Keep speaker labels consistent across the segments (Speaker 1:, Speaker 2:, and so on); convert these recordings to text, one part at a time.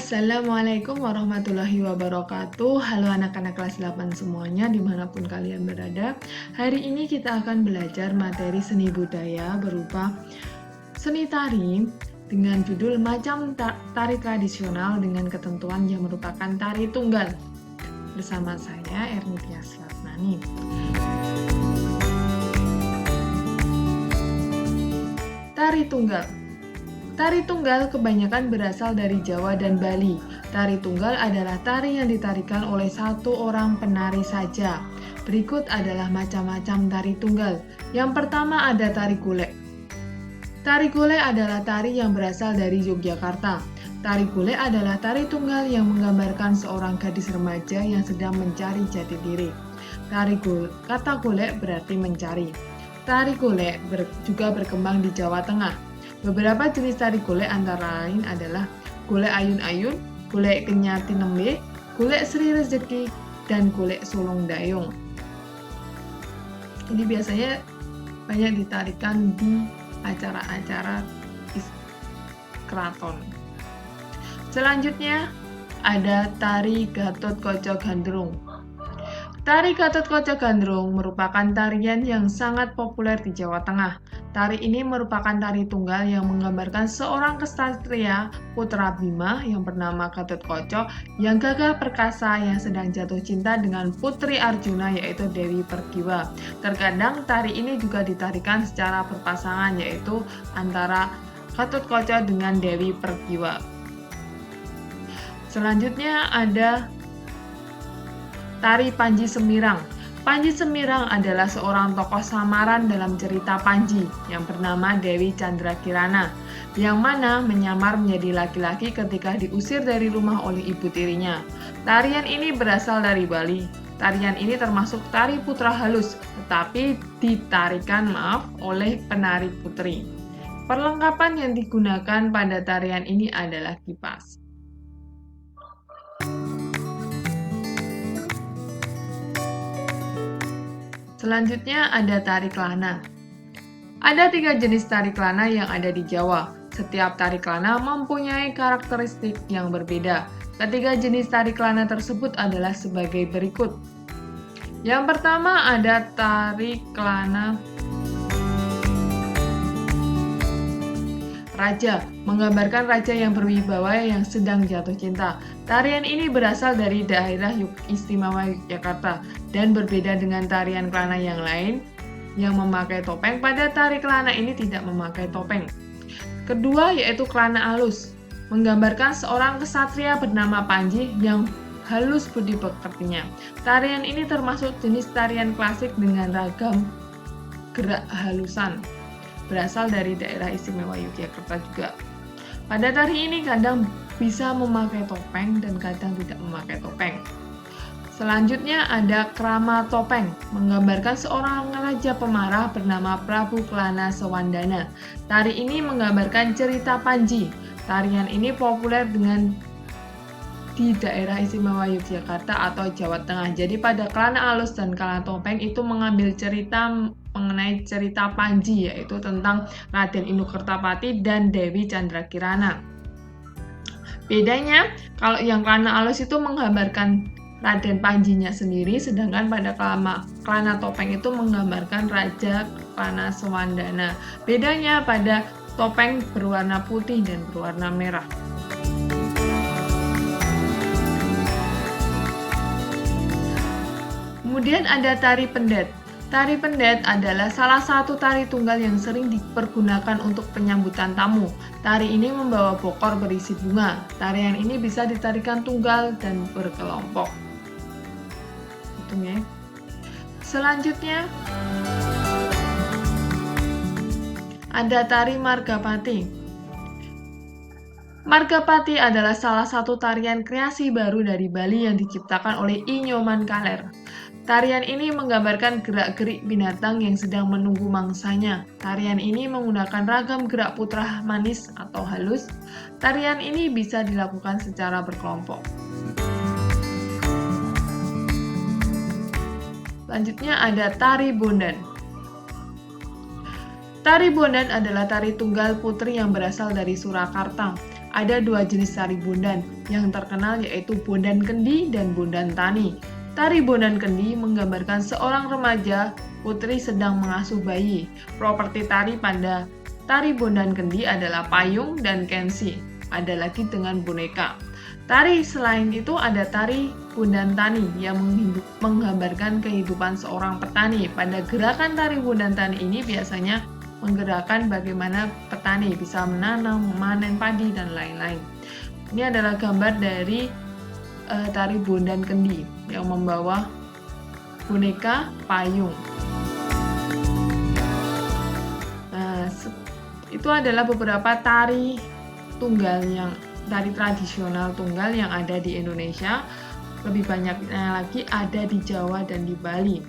Speaker 1: Assalamualaikum warahmatullahi wabarakatuh. Halo anak-anak kelas 8 semuanya dimanapun kalian berada. Hari ini kita akan belajar materi seni budaya berupa seni tari dengan judul macam tari tradisional dengan ketentuan yang merupakan tari tunggal. Bersama saya Erni Tias Lasnani. Tari tunggal. Tari tunggal kebanyakan berasal dari Jawa dan Bali. Tari tunggal adalah tari yang ditarikan oleh satu orang penari saja. Berikut adalah macam-macam tari tunggal. Yang pertama ada tari golek. Tari golek adalah tari yang berasal dari Yogyakarta. Tari golek adalah tari tunggal yang menggambarkan seorang gadis remaja yang sedang mencari jati diri. Kata golek berarti mencari. Tari golek juga berkembang di Jawa Tengah. Beberapa jenis tari golek antara lain adalah golek ayun-ayun, golek kenyati nembe, golek sri rezeki, dan golek sulung dayung. Ini biasanya banyak ditarikan di acara-acara keraton. Selanjutnya ada tari Gatot Kaca Gandrung. Tari Gatot Kaca Gandrung merupakan tarian yang sangat populer di Jawa Tengah. Tari ini merupakan tari tunggal yang menggambarkan seorang ksatria putra Bima yang bernama Gatot Kaca yang gagah perkasa yang sedang jatuh cinta dengan putri Arjuna yaitu Dewi Pergiwa. Terkadang tari ini juga ditarikan secara berpasangan yaitu antara Gatot Kaca dengan Dewi Pergiwa. Selanjutnya ada tari Panji Semirang. Panji Semirang adalah seorang tokoh samaran dalam cerita Panji yang bernama Dewi Candrakirana, yang mana menyamar menjadi laki-laki ketika diusir dari rumah oleh ibu tirinya. Tarian ini berasal dari Bali. Tarian ini termasuk tari putra halus, tetapi ditarikan oleh penari putri. Perlengkapan yang digunakan pada tarian ini adalah kipas. Selanjutnya ada tari kelana. Ada 3 jenis tari kelana yang ada di Jawa. Setiap tari kelana mempunyai karakteristik yang berbeda. Ketiga jenis tari kelana tersebut adalah sebagai berikut. Yang pertama ada tari kelana Raja, menggambarkan raja yang berwibawa yang sedang jatuh cinta. Tarian ini berasal dari daerah istimewa Yogyakarta dan berbeda dengan tarian kelana yang lain yang memakai topeng. Pada tari kelana ini tidak memakai topeng. Kedua yaitu kelana alus, menggambarkan seorang ksatria bernama Panji yang halus budi pekertinya. Tarian ini termasuk jenis tarian klasik dengan ragam gerak halusan. Berasal dari daerah istimewa Yogyakarta juga. Pada tari ini kadang bisa memakai topeng dan kadang tidak memakai topeng. Selanjutnya ada krama topeng, menggambarkan seorang raja pemarah bernama Prabu Kelana Sewandana. Tari ini menggambarkan cerita Panji. Tarian ini populer di daerah istimewa Yogyakarta atau Jawa Tengah. Jadi pada kelana alus dan kelana topeng itu mengambil cerita mengenai cerita Panji, yaitu tentang Raden Inukertapati dan Dewi Candrakirana. Bedanya, kalau yang kelana alus itu menggambarkan Raden Panjinya sendiri, sedangkan pada kelana topeng itu menggambarkan Raja Kelana Sewandana. Bedanya pada topeng berwarna putih dan berwarna merah. Kemudian ada tari pendet. Tari pendet adalah salah satu tari tunggal yang sering dipergunakan untuk penyambutan tamu. Tari ini membawa bokor berisi bunga. Tarian ini bisa ditarikan tunggal dan berkelompok. Selanjutnya ada tari Margapati. Margapati adalah salah satu tarian kreasi baru dari Bali yang diciptakan oleh I Nyoman Kaler. Tarian ini menggambarkan gerak-gerik binatang yang sedang menunggu mangsanya. Tarian ini menggunakan ragam gerak putra manis atau halus. Tarian ini bisa dilakukan secara berkelompok. Selanjutnya ada tari bondan. Tari bondan adalah tari tunggal putri yang berasal dari Surakarta. Ada dua jenis tari Bondan yang terkenal, yaitu Bondan Kendi dan Bondan Tani. Tari Bondan Kendi menggambarkan seorang remaja putri sedang mengasuh bayi. Properti tari pada tari Bondan Kendi adalah payung dan kensi. Ada lagi dengan boneka. Tari selain itu ada tari Bondan Tani yang menggambarkan kehidupan seorang petani. Pada gerakan tari Bondan Tani ini biasanya menggerakkan bagaimana petani bisa menanam, memanen padi, dan lain-lain. Ini adalah gambar dari tari Bondan Kendi yang membawa boneka payung. Nah, itu adalah beberapa tari tradisional tunggal yang ada di Indonesia. Lebih banyaknya lagi ada di Jawa dan di Bali.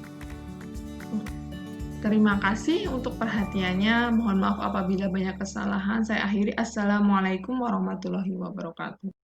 Speaker 1: Terima kasih untuk perhatiannya. Mohon maaf apabila banyak kesalahan. Saya akhiri. Assalamualaikum warahmatullahi wabarakatuh.